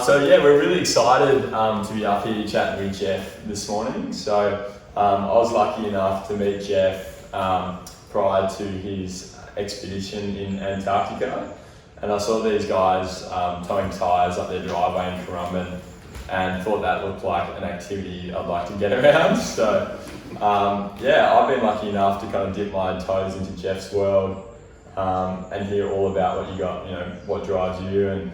So yeah, we're really excited to be up here chatting with Geoff this morning. So I was lucky enough to meet Geoff prior to his expedition in Antarctica, and I saw these guys towing tyres up their driveway in Currumbin and thought that looked like an activity I'd like to get around. So yeah, I've been lucky enough to kind of dip my toes into Geoff's world and hear all about what you got, what drives you and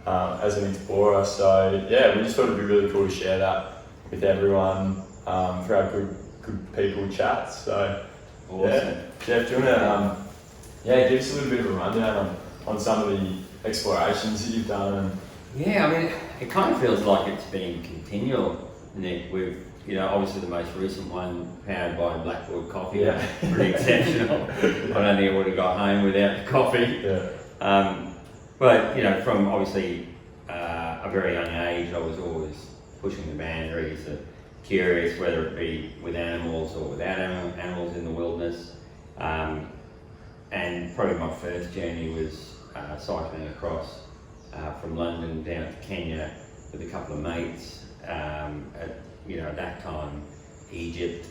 as an explorer. So yeah, we just thought it'd be really cool to share that with everyone for our good people chats. So awesome. Yeah, Geoff, do you want to give us a little bit of a rundown on some of the explorations that you've done? Yeah, I mean, it kind of feels like it's been continual, Nick. We've, obviously the most recent one powered by Blackwood coffee, yeah. Pretty exceptional. I don't think I would have got home without the coffee. Yeah. But, from obviously a very young age, I was always pushing the boundaries, curious whether it be with animals or without animals in the wilderness. And probably my first journey was cycling across from London down to Kenya with a couple of mates. At that time, Egypt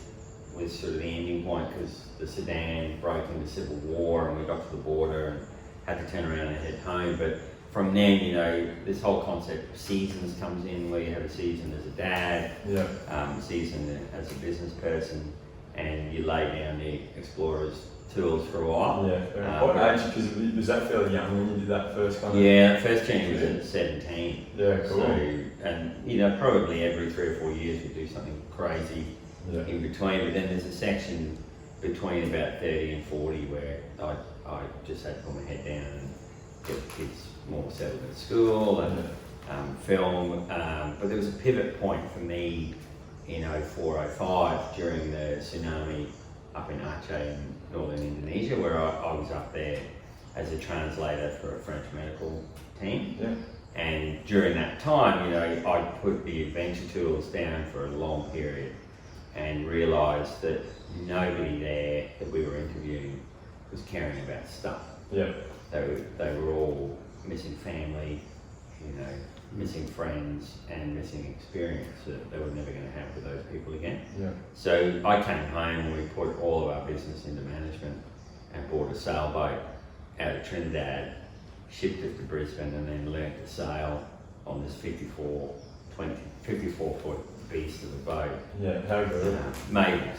was sort of the ending point because the Sudan broke into civil war and we got to the border and had to turn around and head home. But from then, this whole concept of seasons comes in, where you have a season as a dad, a season as a business person, and you lay down the explorer's tools for a while. Yeah. What age? Because was that fairly young when you did that first kind of? Yeah, that first journey was at 17. Yeah, cool. So, and probably every 3 or 4 years we do something crazy in between. But then there's a section between about 30 and 40 where I just had to put my head down and get the kids more settled at school and film. But there was a pivot point for me in 04-05 during the tsunami up in Aceh in northern Indonesia, where I was up there as a translator for a French medical team. Yeah. And during that time, I put the adventure tools down for a long period and realised that nobody there that we were interviewing was caring about stuff. Yeah. They were all missing family, missing friends and missing experience that they were never going to have with those people again. Yeah. So I came home and we put all of our business into management and bought a sailboat out of Trinidad, shipped it to Brisbane and then learnt to sail on this 54-foot beast of a boat. Yeah, how good.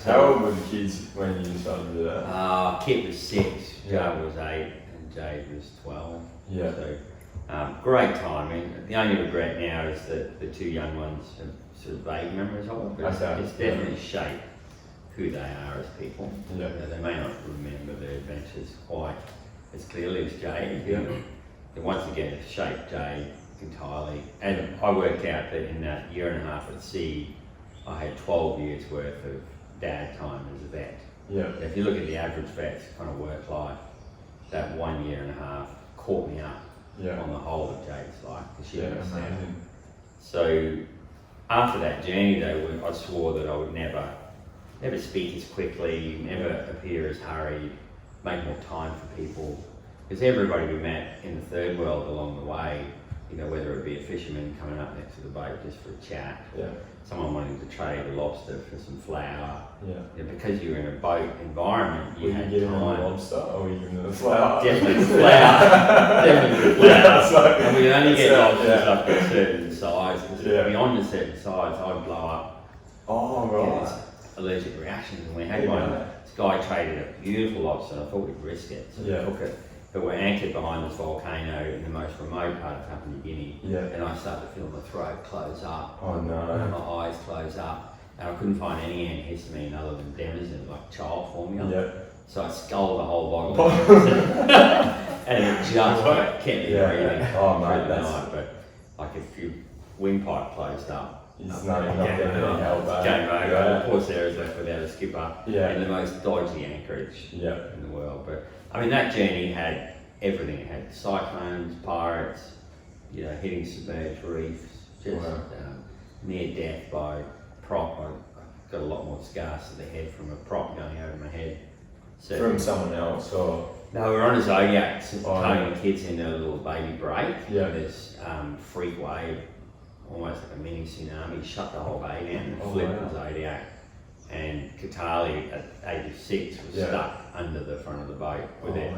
How old were the kids when you started to do that? Kit was 6, Joe was 8 and Jade was 12. Yeah. So, great time. I mean, the only regret now is that the 2 young ones have sort of vague memories of it, but it's definitely shaped who they are as people. Yeah. They may not remember their adventures quite as clearly as Jade. Yeah. Once again, it shaped Jade entirely. And I worked out that in that year and a half at sea, I had 12 years worth of dad time as a vet. Yeah. If you look at the average vet's kind of work life, that 1 year and a half caught me up on the whole of Jade's life, because she was amazing. So after that journey though, I swore that I would never speak as quickly, never appear as hurried, make more time for people. Because everybody we met in the third world along the way, whether it be a fisherman coming up next to the boat just for a chat, someone wanting to trade a lobster for some flour. Because you were in a boat environment, you had getting time. a lobster or were you giving them the flour? Definitely the flour. Definitely the flour. And we only get lobsters up to a certain size. Beyond a certain size, I'd blow up. Oh, right. Allergic reactions, and we had one. This guy traded a beautiful lobster. I thought we'd risk it, so we took it. But we're anchored behind this volcano in the most remote part of Papua New Guinea, and I started to feel my throat close up. Oh no! And my eyes close up, and I couldn't find any antihistamine other than Demazin, like child formula. So I sculled the whole bottle, and it just kept me breathing through the night. But like if your windpipe closed up, it's not getting any help. Game over. Poor Sarah's left without a skipper in the most dodgy anchorage in the world. But I mean, that journey had everything. It had cyclones, pirates, hitting submerged reefs, just near death by prop. I got a lot more scars to the head from a prop going over my head. So, from someone else, or? No, we were on a Zodiac, towing the kids in a little baby break. Yeah. This freak wave, almost like a mini tsunami, shut the whole bay down and flipped the Zodiac. And Katali, at age of 6, was stuck under the front of the boat with it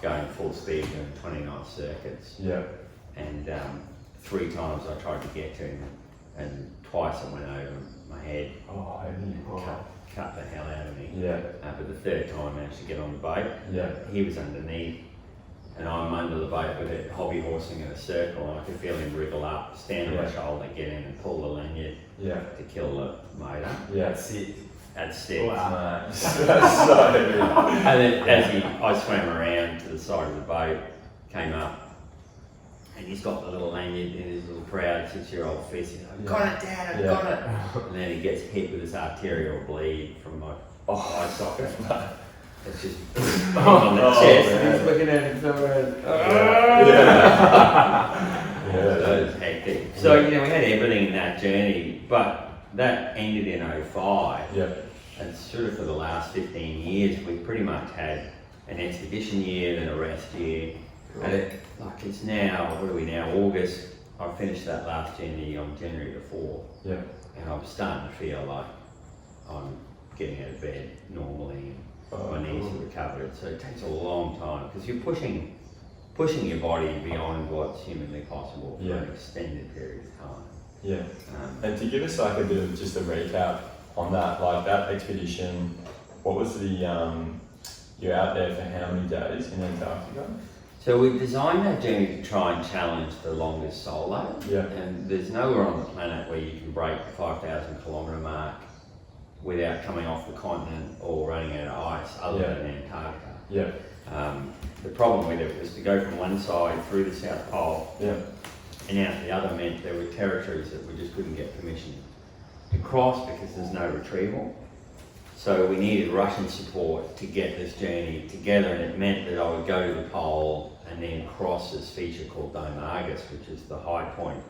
going full speed doing 29 circuits. Yeah. And 3 times I tried to get to him, and twice I went over my head. Cut the hell out of me. Yeah. But the 3rd time I managed to get on the boat. Yeah. He was underneath, and I'm under the boat with it, hobby horsing in a circle, and I could feel him wriggle up, stand on my shoulder, get in and pull the lanyard to kill the motor. Yeah. That's it. Wow. That's so good. And then I swam around to the side of the boat, came up, and he's got the little lanyard in his little proud 6-year-old fist. I've got it, Dad, I've got it. And then he gets hit with this arterial bleed from my eye socket. It's just on the chest. And he's looking at him somewhere. That was hectic. So, we had everything in that journey, but that ended in 2005. Yeah. And sort of for the last 15 years, we've pretty much had an expedition year, then a rest year. Cool. And it's now, what are we now, August. I finished that last journey on January the 4th. Yeah. And I'm starting to feel like I'm getting out of bed normally, and my knees are recovered. So it takes a long time, because you're pushing your body beyond what's humanly possible for an extended period of time. Yeah. And to give us like a bit of just a recap on that, like that expedition, what was the, you're out there for how many days in Antarctica? So we designed that journey to try and challenge the longest solo. Yeah. And there's nowhere on the planet where you can break the 5,000 kilometre mark without coming off the continent or running out of ice other than Antarctica. Yeah. The problem with it was to go from one side through the South Pole and out the other meant there were territories that we just couldn't get permission to cross because there's no retrieval. So we needed Russian support to get this journey together, and it meant that I would go to the pole and then cross this feature called Dome Argus, which is the high point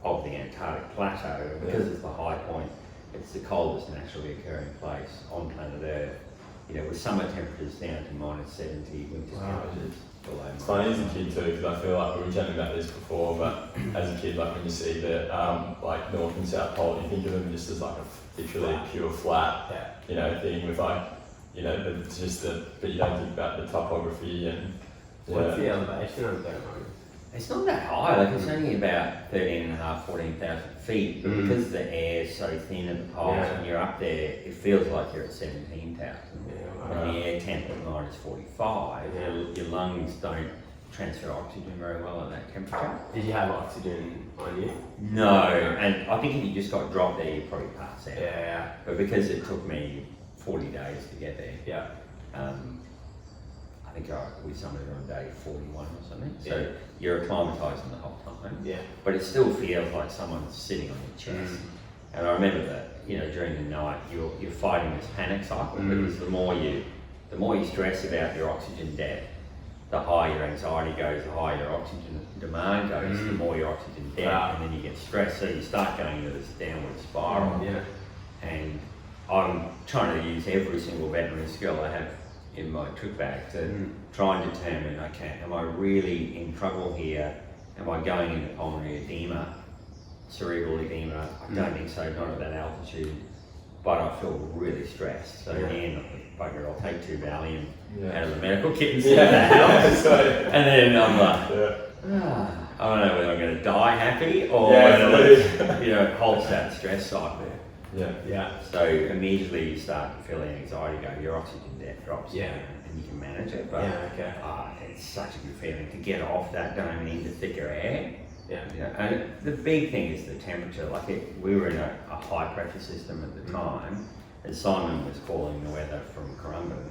of the Antarctic plateau. And because it's the high point, it's the coldest naturally occurring place on planet Earth. With summer temperatures down to -70, winter temperatures below. It's funny as a kid too, because I feel like we were chatting about this before, but as a kid, like when you see the like North and South Pole, you think of them just as like a literally pure flat, thing with like, but you don't think about the topography and. What's the elevation of that one? It's not that high, like it's only about 13,500, 14,000 feet, but because the air's so thin at the poles, when you're up there, it feels like you're at 17,000. And the air temp at -45, your lungs don't transfer oxygen very well at that temperature. Did you have oxygen on you? No, and I think if you just got dropped there, you'd probably pass out. Yeah. But because it took me 40 days to get there, I think we summoned on day 41 or something. So you're acclimatising the whole time. Yeah. But it still feels like someone's sitting on your chest. And I remember that, during the night, you're fighting this panic cycle because the more you stress about your oxygen debt, the higher your anxiety goes, the higher your oxygen demand goes, the more your oxygen debt, and then you get stressed. So you start going into this downward spiral. And I'm trying to use every single veterinary skill I have in my trip bag to try and determine, okay, am I really in trouble here? Am I going into pulmonary edema, cerebral edema? I don't think so, not at that altitude, but I feel really stressed. So then, bugger, I'll take 2 Valium out of the medical kit and see if that helps. And then I'm like, I don't know whether I'm going to die happy or whether it holds that stress cycle. So immediately you start to feel the anxiety go, your oxygen debt drops and you can manage it. But it's such a good feeling to get off that dome and into thicker air. And the big thing is the temperature. Like we were in a high pressure system at the time, and Simon was calling the weather from Currumbin,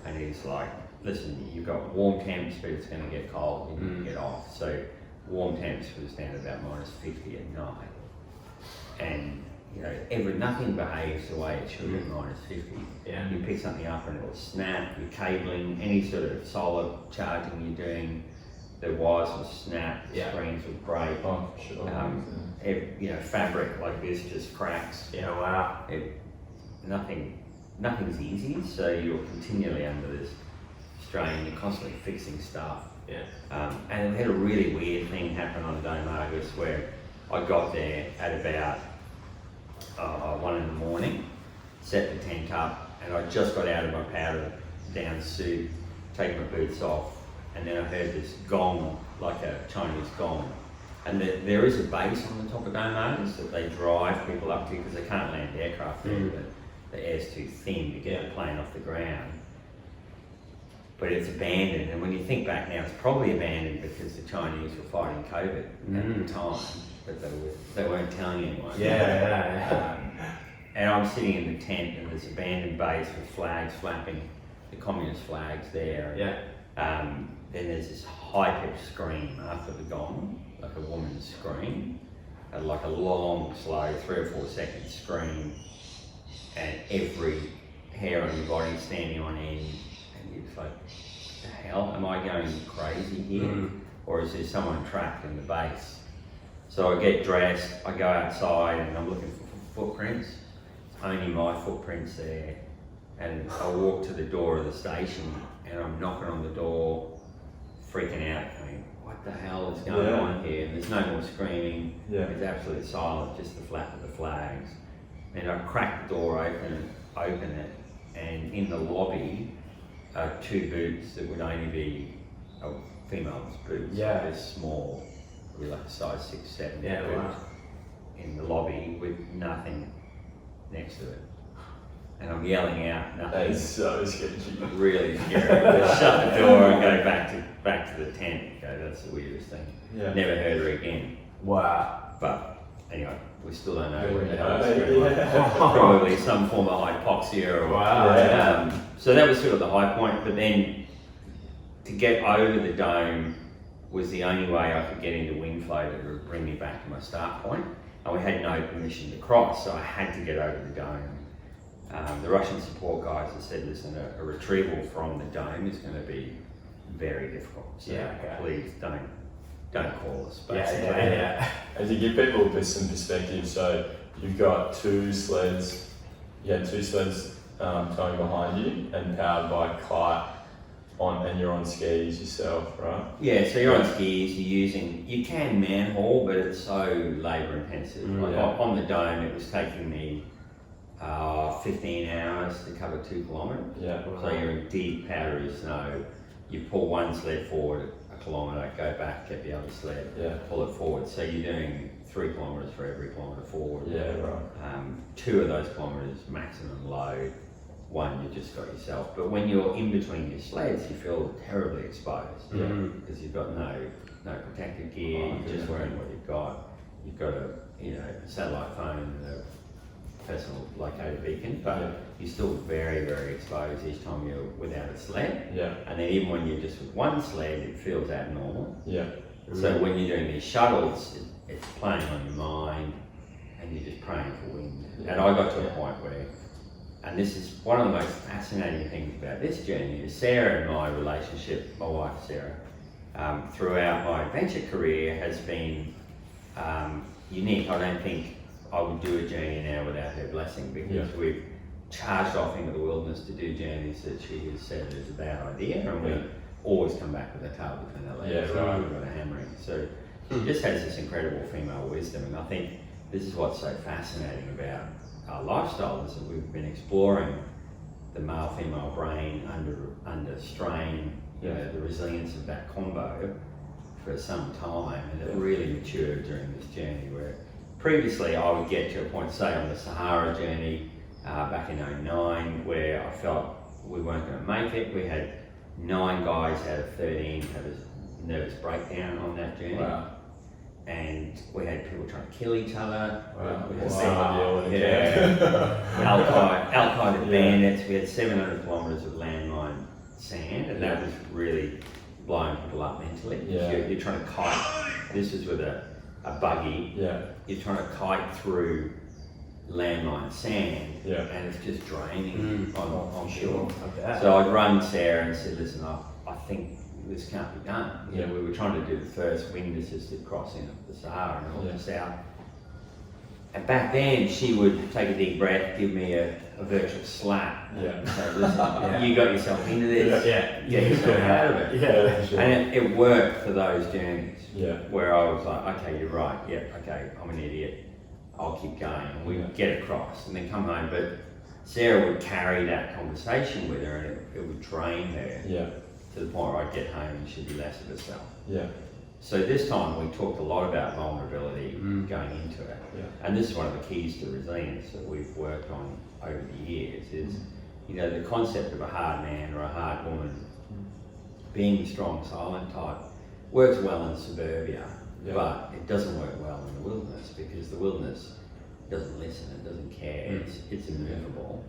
and he's like, listen, you've got warm temps, but it's going to get cold, you need to get off. So warm temps was down to about -50 at night, and nothing behaves the way it should at -50. You pick something up and it'll snap, your cabling, any sort of solar charging you're doing the wires would snap, the Yeah. screens would break. Oh, for sure. Fabric like this just cracks. Yeah, wow. Nothing's easy, so you're continually under this strain. You're constantly fixing stuff. Yeah. And we had a really weird thing happen on Dome Argus where I got there at about 1 in the morning, set the tent up, and I just got out of my powder down suit, take my boots off, and then I heard this gong, like a Chinese gong. And there is a base on the top of Dome Argus that they drive people up to because they can't land aircraft there. The air's too thin to get a plane off the ground. But it's abandoned, and when you think back now, it's probably abandoned because the Chinese were fighting COVID at the time, but they weren't telling anyone. And I'm sitting in the tent, and there's abandoned base with flags flapping, the communist flags there. Then there's this high-pitched scream after the gong, like a woman's scream, like a long, slow 3 or 4 second scream, and every hair on your body standing on end, and you're just like, the hell, am I going crazy here? Or is there someone trapped in the base? So I get dressed, I go outside, and I'm looking for footprints. Only my footprints there. And I walk to the door of the station, and I'm knocking on the door, freaking out, going, what the hell is going on here? And there's no more screaming, it's absolutely silent, just the flap of the flags. And I crack the door open it, and in the lobby are 2 boots that would only be a female's boots. They're small, probably like a size 6, 7 boots in the lobby with nothing next to it. And I'm yelling out, nothing. That is so sketchy. Really scary. Just shut the door and go back to the tent. Go, that's the weirdest thing. Never heard her again. Wow. But anyway, we still don't know where the hell it's going. Probably some form of hypoxia or so that was sort of the high point. But then to get over the dome was the only way I could get into wind flow that would bring me back to my start point. And we had no permission to cross, so I had to get over the dome. The Russian support guys have said, listen, a retrieval from the dome is going to be very difficult. So please don't call us. And to give people some perspective, so you've got 2 sleds, you had 2 sleds towing behind you and powered by a kite and you're on skis yourself, right? Yeah, so you're on skis, you can man haul, but it's so labour intensive. On the dome, it was taking me 15 hours to cover 2 kilometres. So you're in deep powdery snow. You pull one sled forward a kilometre, go back, get the other sled, pull it forward. So you're doing 3 kilometres for every kilometre forward. 2 of those kilometres maximum load. 1 you just got yourself. But when you're in between your sleds, you feel terribly exposed because you've got no protective gear. You're just wearing what you've got. You've got a satellite phone and a personal locator beacon, but you're still very, very exposed each time you're without a sled. And then even when you're just with 1 sled, it feels abnormal. So when you're doing these shuttles, it's playing on your mind, and you're just praying for wind. And I got to a point where, and this is one of the most fascinating things about this journey, is Sarah and my relationship, my wife Sarah, throughout my adventure career has been unique. I don't think I would do a journey now without her blessing, because we've charged off into the wilderness to do journeys that she has said is a bad idea, and we always come back with a tail between our legs. We've got a hammering. So she just has this incredible female wisdom, and I think this is what's so fascinating about our lifestyle, is that we've been exploring the male-female brain under strain, the resilience of that combo for some time, and it really matured during this journey where previously I would get to a point, say on the Sahara journey back in 2009, where I felt we weren't going to make it. We had 9 guys out of 13 have a nervous breakdown on that journey. And we had people trying to kill each other. Al-Qaeda bandits. We had 700 kilometres of landmine sand, and that was really blowing people up mentally. You're trying to kite. This is with a buggy. You're trying to kite through landmine sand, and it's just draining on fuel. So I'd run Sarah and said, listen, I think this can't be done. You know, we were trying to do the first wind-assisted crossing of the Sahara and all the south. And back then, she would take a deep breath, give me a virtual slap. And say, listen, you got yourself into this, get yourself out of it. And it worked for those journeys where I was like, okay, you're right, okay, I'm an idiot, I'll keep going. And we'd get across and then come home. But Sarah would carry that conversation with her, and it would drain her to the point where I'd get home and she'd be less of herself. So this time we talked a lot about vulnerability going into it. And this is one of the keys to resilience that we've worked on over the years is, you know, the concept of a hard man or a hard woman being the strong, silent type works well in suburbia, but it doesn't work well in the wilderness because the wilderness doesn't listen, it doesn't care, it's immovable.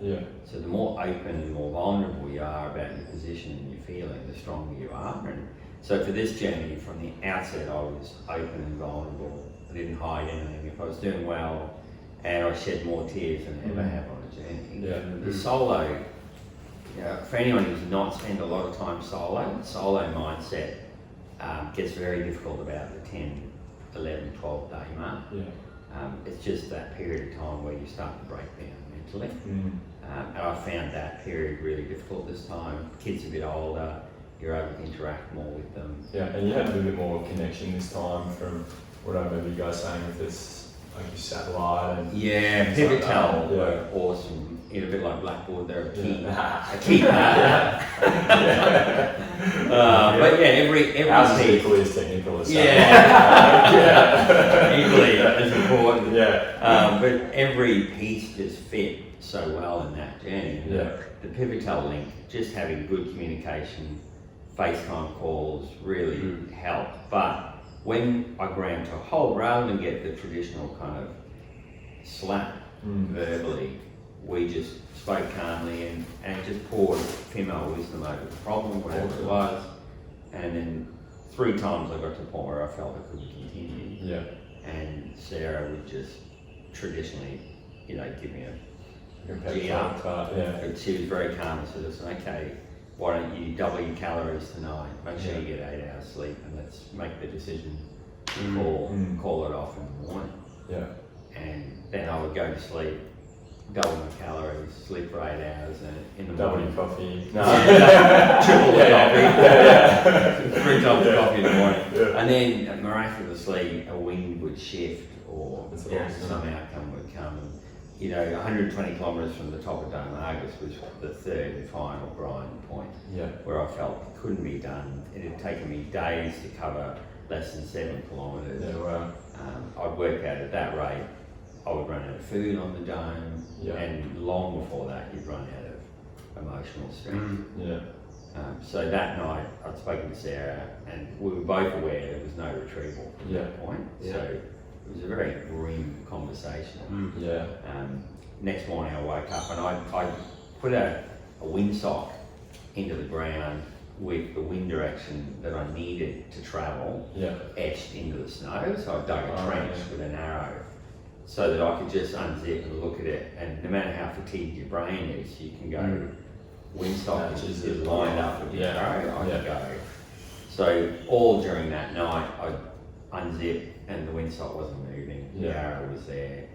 So the more open and more vulnerable you are about your position and your feeling, the stronger you are. And so for this journey, from the outset, I was open and vulnerable. I didn't hide anything. If I was doing well, and I shed more tears than I ever have on a journey. The solo, you know, for anyone who's not spent a lot of time solo mindset gets very difficult about the 10, 11, 12 day mark. It's just that period of time where you start to break down mentally. And I found that period really difficult this time. Kids a bit older, you're able to interact more with them. And you had a little bit more connection this time from what I remember you guys saying with this, like your satellite and Pivotal were awesome. You know, a bit like Blackboard, they're a key part. But every ours is piece, equally as technical as equally as important. But every piece just fit so well in that journey. The Pivotal link, just having good communication, FaceTime calls really helped. But when I ground to a halt, rather than get the traditional kind of slap verbally, we just spoke calmly and just poured female wisdom over the problem, whatever it was. And then 3 times I got to the point where I felt I couldn't continue. And Sarah would just traditionally, you know, give me a G up. But she was very calm and said, listen, okay, why don't you double your calories tonight, make sure you get 8 hours sleep, and let's make the decision to call it off in the morning. And then I would go to sleep, double my calories, sleep for 8 hours, and in the double morning, your coffee. triple the coffee, 3 times the coffee in the morning. And then miraculously a wind would shift or some outcome would come. And, you know, 120 kilometres from the top of Dome Argus was the third and final grind point where I felt it couldn't be done. It had taken me days to cover less than 7 kilometres. I'd worked out at that rate I would run out of food on the dome, and long before that you'd run out of emotional strength. So that night I'd spoken to Sarah and we were both aware there was no retrieval at that point. So it was a very grim conversation. Next morning I woke up and I put a windsock into the ground with the wind direction that I needed to travel etched into the snow. So I dug a trench with an arrow so that I could just unzip and look at it, and no matter how fatigued your brain is, you can go windsock is lined up with the arrow, I can go. So all during that night I unzipped and the windsock wasn't moving, the arrow was there.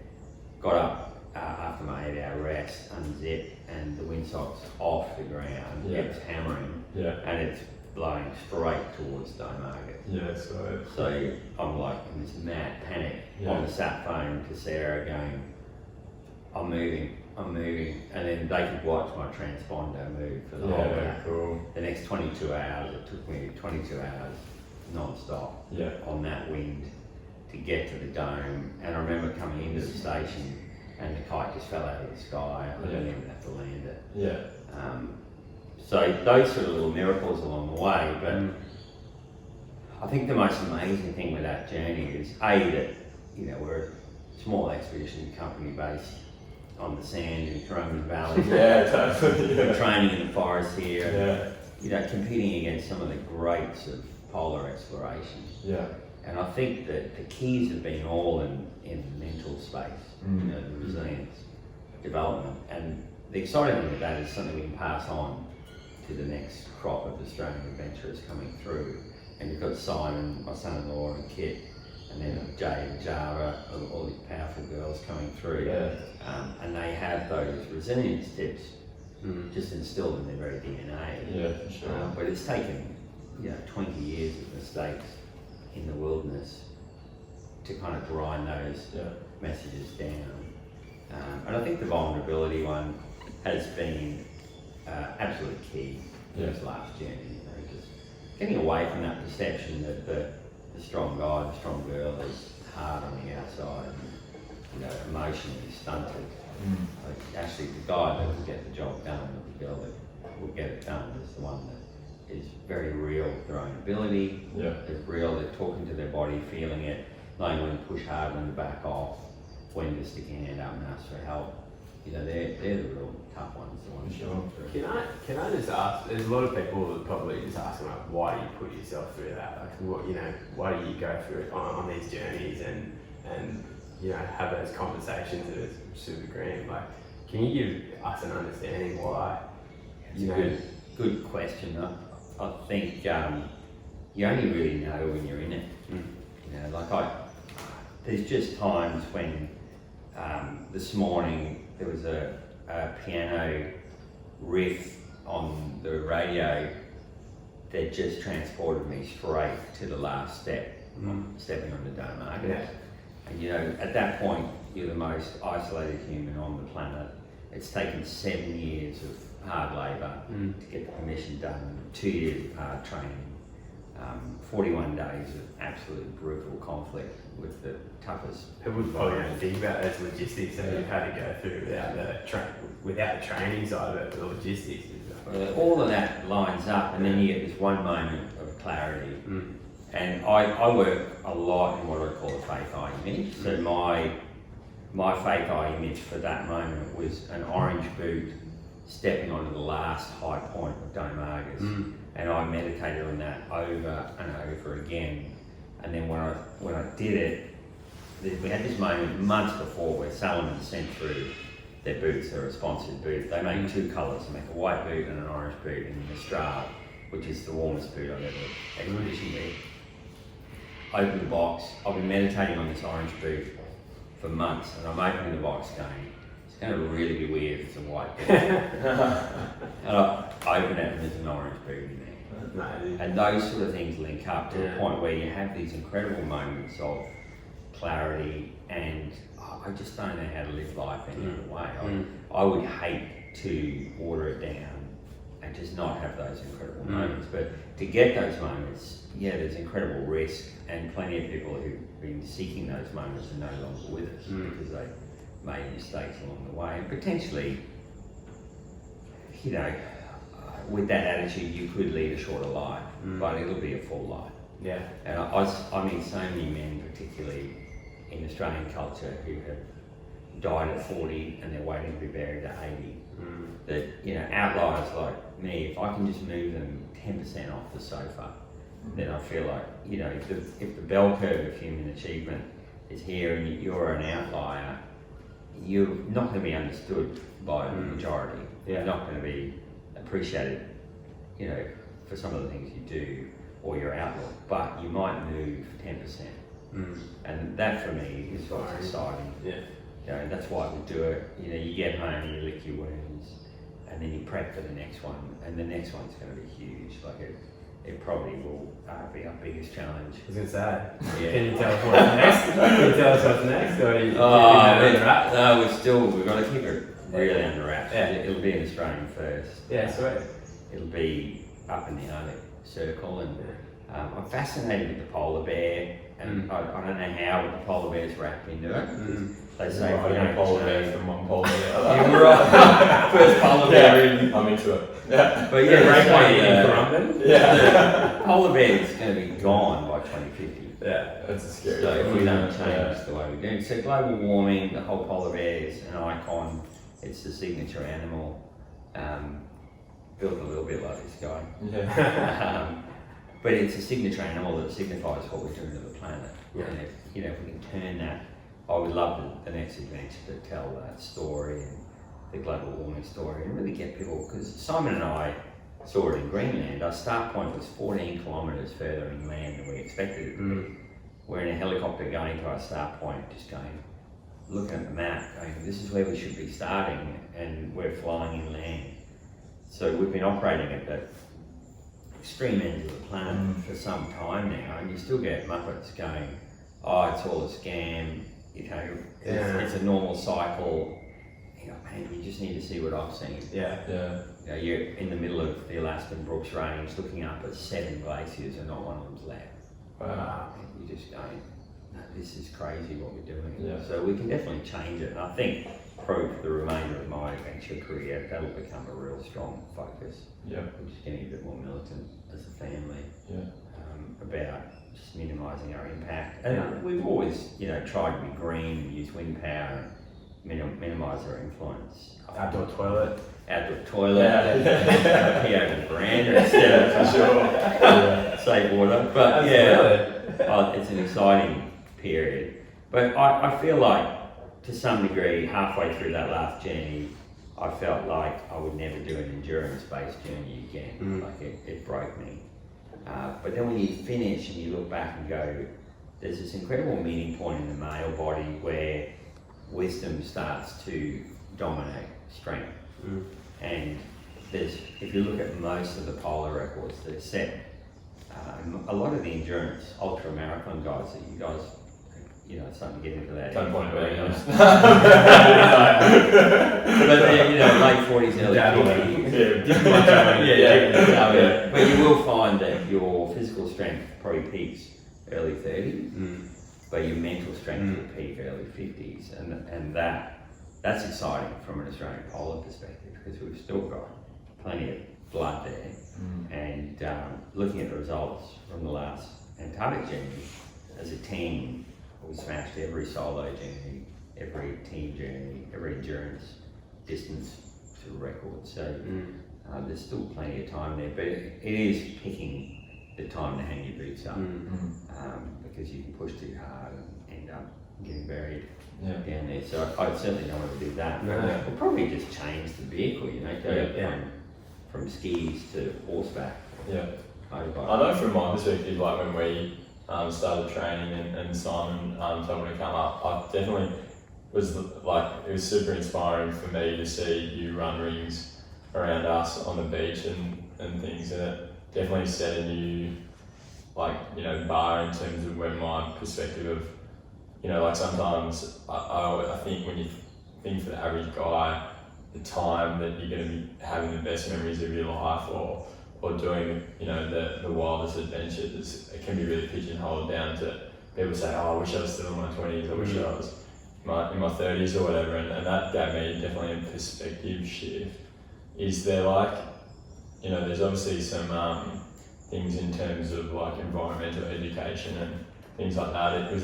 Got up after my 8 hour rest, unzipped, and the windsock's off the ground, it's hammering, and it's blowing straight towards Dome Argus. So I'm like in this mad panic on the sat phone to Sarah going, I'm moving, and then they could watch my transponder move for the whole day. The next 22 hours, it took me 22 hours non-stop on that wind to get to the dome. And I remember coming into the station and the kite just fell out of the sky. I didn't even have to land it. So those sort of little miracles along the way. But I think the most amazing thing with that journey is that, you know, we're a small expedition company based on the sand in Currumbin Valley. We're training in the forest here. You know, competing against some of the greats of polar exploration. And I think that the keys have been all in the mental space, you know, the resilience, development. And the exciting thing with that is something we can pass on to the next crop of Australian adventurers coming through. And you've got Simon, my son-in-law, and Kit, and then Jade and Java, all these powerful girls coming through. Yeah. And they have those resilience tips just instilled in their very DNA. Yeah, for sure. But it's taken 20 years of mistakes in the wilderness to kind of grind those messages down. And I think the vulnerability one has been absolutely key in this last journey. Just getting away from that perception that the strong guy, the strong girl is hard on the outside, and, emotionally stunted. Like actually the guy that will get the job done, or the girl that will get it done, is the one that is very real with their own ability. Yeah. They're real, they're talking to their body, feeling it, knowing when to push hard, when to back off, when to stick your hand out and ask for help. They're the real tough ones, the ones going through. Can I just ask? There's a lot of people that probably just asking like, why do you put yourself through that? Like, why do you go through it on these journeys and have those conversations that are super green? Like, can you give us an understanding why? Good question. I think you only really know when you're in it. There's just times when this morning there was a piano riff on the radio that just transported me straight to the last step, stepping on the Dome Argus. Yeah. And at that point, you're the most isolated human on the planet. It's taken 7 years of hard labour to get the permission done, 2 years of hard training, 41 days of absolute brutal conflict with the toughest. People probably don't think about those logistics that you've had to go through without the training side of it, but the logistics. All of that lines up, and then you get this one moment of clarity. And I work a lot in what I call a fake eye image. So my fake eye image for that moment was an orange boot stepping onto the last high point of Dome Argus. And I meditated on that over and over again. And then when I did it, we had this moment months before where Salomon sent through their boots, their responsive boot. They make two colours, they make a white boot and an orange boot in the Mistral, which is the warmest boot I've ever expeditioned with. Open the box, I've been meditating on this orange boot for months, and I'm opening the box going, it's going to really be weird if it's a white boot. And I open it and there's an orange boot in there. And those sort of things link up to the point where you have these incredible moments of clarity, and I just don't know how to live life any other way. I would hate to water it down and just not have those incredible moments. But to get those moments, there's incredible risk, and plenty of people who've been seeking those moments are no longer with us because they made mistakes along the way. And potentially, with that attitude, you could lead a shorter life, but it'll be a full life. Yeah. And I meet so many men, particularly in Australian culture, who have died at 40 and they're waiting to be buried at 80. That, outliers like me, if I can just move them 10% off the sofa, then I feel like, if the bell curve of human achievement is here and you're an outlier, you're not going to be understood by the majority. You're not going to be appreciated, for some of the things you do or your outlook, but you might move 10%. And that for me is what's exciting. That's why we do it. You get home and you lick your wounds, and then you prep for the next one, and the next one's going to be huge. Like it probably will be our biggest challenge. I was going to say, can you tell us what's next? Or are you we've got to keep it really under wraps. It'll be an Australian first. Yeah, sweet. It'll be up in the Arctic Circle, and I'm fascinated with the polar bear, and I don't know how the polar bears wrap into it. They say if we don't polar bear from one polar bear. You're right. First polar bear in. I'm into it. But the polar bear is going to be gone by 2050. That's a scary. So if we don't change the way we do, so global warming, the whole polar bear is an icon. It's the signature animal. Built a little bit like this guy. But it's a signature animal that signifies what we're doing to the planet. And if we can turn that, I would love the next adventure to tell that story and the global warming story and really get people, because Simon and I saw it in Greenland, our start point was 14 kilometres further inland than we expected it to be. We're in a helicopter going to our start point, just going, looking at the map, going, this is where we should be starting, and we're flying inland. So we've been operating at the extreme end of the planet for some time now, and you still get Muppets going, oh, it's all a scam, you know, it's a normal cycle. You know, man, you just need to see what I've seen. Yeah. You know, you're in the middle of the Alaskan Brooks Range looking up at 7 glaciers and not one of them's left. Wow. And you're just going, no, this is crazy what we're doing. Yeah. So we can definitely change it. And I think probably for the remainder of my adventure career, that'll become a real strong focus. Yeah. We're just getting a bit more militant as a family. Yeah. About just minimising our impact. And we've always, you know, tried to be green and use wind power and minimise our influence. Outdoor toilet. Outdoor toilet. Pee over the veranda instead of save water. But it's an exciting period. But I feel like to some degree, halfway through that last journey, I felt like I would never do an endurance-based journey again. Like it broke me. But then when you finish and you look back and go, there's this incredible meeting point in the male body where wisdom starts to dominate strength. And if you look at most of the polar records that are set, a lot of the endurance ultra marathon guys that you guys, you know, starting to get into that. Don't point but it you know, late 40s, early 50s. But you will find that your physical strength probably peaks early 30s, but your mental strength will peak early 50s, and that's exciting from an Australian polar perspective because we've still got plenty of blood there. And looking at the results from the last Antarctic journey, as a team, we smashed every solo journey, every team journey, every endurance distance to record. So there's still plenty of time there, but it is picking the time to hang your boots up because you can push too hard and end up getting buried down there. So I certainly don't want to do that. We'll probably just change the vehicle, you know, go from skis to horseback. Motorbike. I know from my perspective, like when we started training and Simon told me to come up, I definitely was like, it was super inspiring for me to see you run rings around us on the beach and things, and it definitely set a new, like, you know, bar in terms of when my perspective of, you know, like sometimes I think when you think for the average guy, the time that you're going to be having the best memories of your life or doing, you know, the wildest adventures, it can be really pigeonholed down to people say, oh, I wish I was still in my 20s, I wish I was in my 30s or whatever, and that gave me definitely a perspective shift. Is there like, you know, there's obviously some things in terms of like environmental education and things like that. Is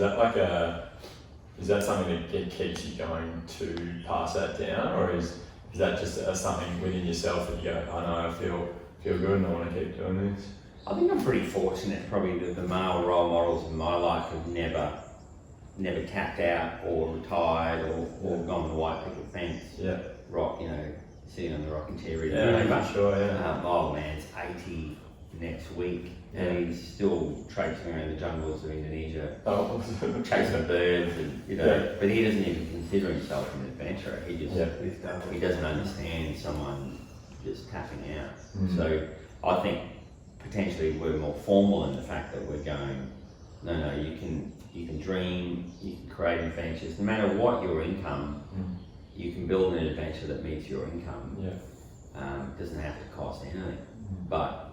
that something that keeps you going to pass that down, or is that just something within yourself that you go, I know, I feel good and I want to keep doing this? I think I'm pretty fortunate. Probably the male role models in my life have never tapped out or retired or gone the white picket fence. Rock, you know, sitting on the rocking chair reading the paper. Sure, oh man's 80 next week and he's still traipsing around the jungles of Indonesia, chasing birds, and you know. But he doesn't even consider himself an adventurer. He just he doesn't understand someone just tapping out. So I think potentially we're more formal in the fact that we're going, no, you can dream, you can create adventures, no matter what your income, you can build an adventure that meets your income. It doesn't have to cost anything, but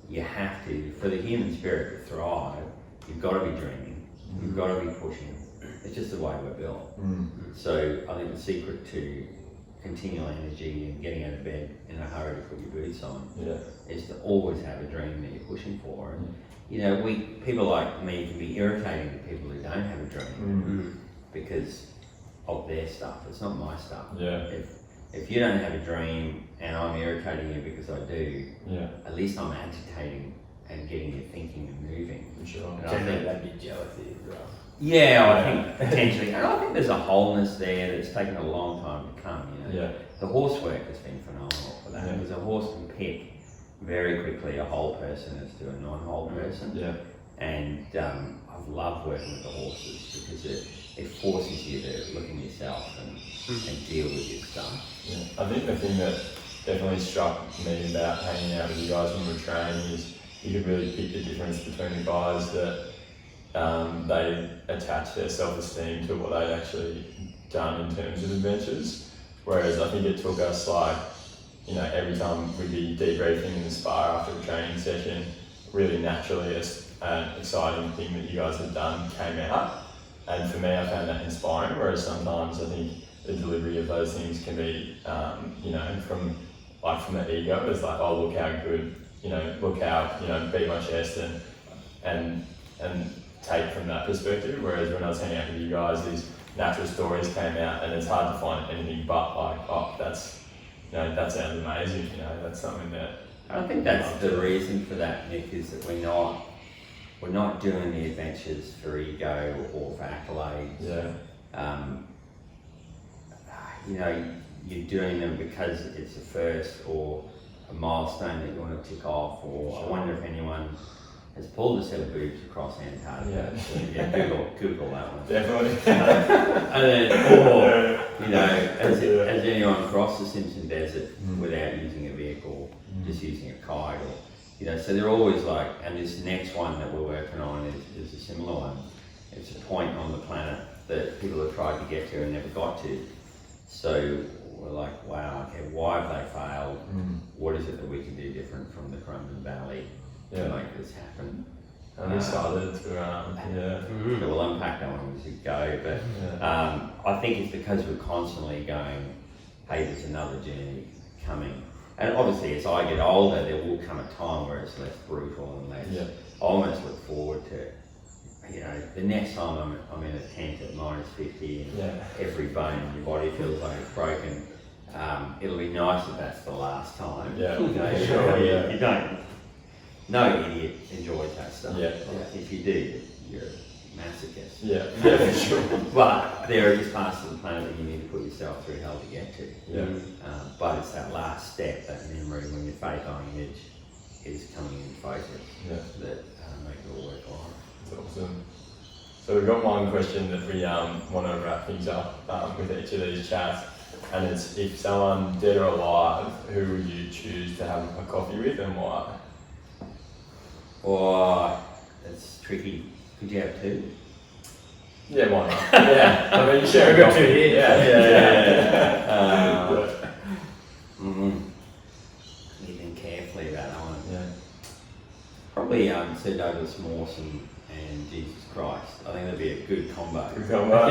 you have to, for the human spirit to thrive, you've got to be dreaming, you've got to be pushing. It's just the way we're built. So I think the secret to continual energy and getting out of bed in a hurry to put your boots on is to always have a dream that you're pushing for. And you know, people like me can be irritating to people who don't have a dream because of their stuff. It's not my stuff. If you don't have a dream and I'm irritating you because I do, at least I'm agitating and getting you thinking and moving. And I think that'd be jealousy as well. I think potentially, and I think there's a wholeness there that's taken a long time to come. You know, the horse work has been phenomenal for that because a horse can pick very quickly a whole person as to a non-whole person. Yeah. And I've loved working with the horses because it forces you to look in yourself and deal with your stuff. Yeah. I think the thing that definitely struck me about hanging out with you guys when we were training is you could really pick the difference between the guys that they attach their self-esteem to what they'd actually done in terms of adventures. Whereas I think it took us like, every time we'd be debriefing in the spar after a training session, really naturally an exciting thing that you guys had done came out. And for me, I found that inspiring, whereas sometimes I think the delivery of those things can be, from the ego, it's like, oh, look how good, look how, beat my chest and take from that perspective. Whereas when I was hanging out with you guys, these natural stories came out, and it's hard to find anything but like, oh, that sounds amazing. That's something that. I think that's the reason for that, Nick, is that we're not doing the adventures for ego or for accolades. Yeah. You're doing them because it's a first or a milestone that you want to tick off, or I wonder if anyone has pulled a set of boobs across Antarctica. Yeah, Google that one. Definitely. Has anyone crossed the Simpson Desert without using a vehicle, just using a kite, or so they're always like. And this next one that we're working on is a similar one. It's a point on the planet that people have tried to get to and never got to. So we're like, wow, okay, why have they failed? What is it that we can do different from the Currumbin Valley to make this happen? I'm excited to, So we'll unpack that one as we go, but I think it's because we're constantly going, hey, there's another journey coming. And obviously, as I get older, there will come a time where it's less brutal and less. I almost look forward to, the next time I'm in a tent at -50 and every bone in your body feels like it's broken. It'll be nice if that's the last time. You don't. No idiot enjoys that stuff. If you do, you're a masochist. For sure. But there are just parts of the planet that you need to put yourself through hell to get to. But it's that last step, that memory, when your faith-owning image is coming in focus, that make it all worthwhile. That's awesome. So we've got one question that we want to wrap things up with each of these chats, and it's, if someone dead or alive, who would you choose to have a coffee with and why? Oh, that's tricky. Could you have two? Yeah, why not? I mean, you share a coffee. Thinking carefully about that one. Probably Sir Douglas Mawson and Jesus Christ. I think that'd be a good combo. Good combo.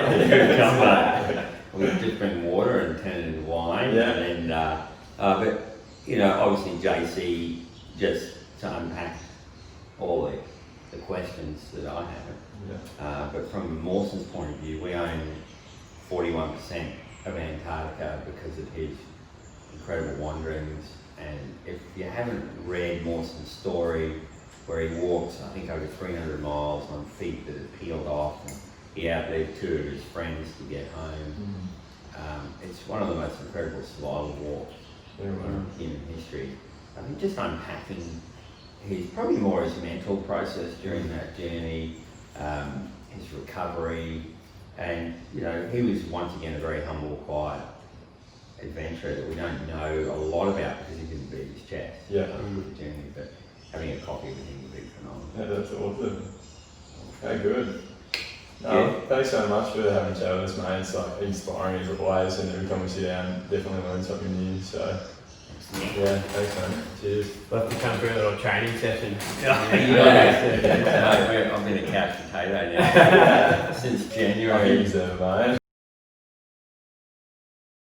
We could just bring water and turn it into wine. And then, but obviously JC, just to unpack all the questions that I have. But from Mawson's point of view, we own 41% of Antarctica because of his incredible wanderings. And if you haven't read Mawson's story, where he walks, I think, over 300 miles on feet that have peeled off, and he outlived 2 of his friends to get home. It's one of the most incredible survival walks in human history. I think just unpacking probably more his mental process during that journey, his recovery, and he was once again a very humble, quiet adventurer that we don't know a lot about because he didn't beat his chest through the journey. But having a coffee with him would be phenomenal. Yeah, that's awesome. Okay, good. Thanks so much for having a chat with us, mate. It's like inspiring as always, and every time we sit down, definitely learn something new. So, thanks, man. Cheers. We'll have to come through a little training session. I've been a couch potato now since January. Mate.